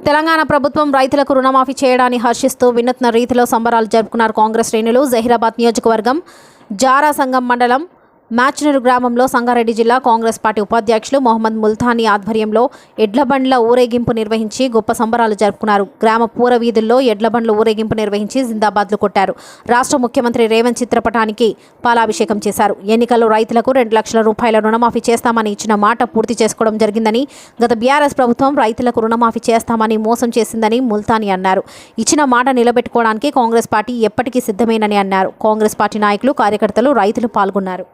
తెలంగాణ ప్రభుత్వం రైతులకు రుణమాఫీ చేయడాన్ని హర్షిస్తూ వినూత్న రీతిలో సంబరాలు జరుపుకున్నారు కాంగ్రెస్ శ్రేణులు. జహీరాబాద్ నియోజకవర్గం జారా సంఘం మండలం మాచ్నూరు గ్రామంలో సంగారెడ్డి జిల్లా కాంగ్రెస్ పార్టీ ఉపాధ్యక్షులు మొహమ్మద్ ముల్తానీ ఆధ్వర్యంలో ఎడ్లబండ్ల ఊరేగింపు నిర్వహించి గొప్ప సంబరాలు జరుపుకున్నారు. గ్రామ పూర వీధుల్లో ఎడ్లబండ్ల ఊరేగింపు నిర్వహించి జిందాబాద్లు కొట్టారు. రాష్ట్ర ముఖ్యమంత్రి రేవంత్ చిత్రపటానికి పాలాభిషేకం చేశారు. ఎన్నికల్లో రైతులకు 2 లక్షల రూపాయల రుణమాఫీ చేస్తామని ఇచ్చిన మాట పూర్తి చేసుకోవడం జరిగిందని, గత బీఆర్ఎస్ ప్రభుత్వం రైతులకు రుణమాఫీ చేస్తామని మోసం చేసిందని ముల్తానీ అన్నారు. ఇచ్చిన మాట నిలబెట్టుకోవడానికి కాంగ్రెస్ పార్టీ ఎప్పటికీ సిద్ధమేనని అన్నారు. కాంగ్రెస్ పార్టీ నాయకులు, కార్యకర్తలు, రైతులు పాల్గొన్నారు.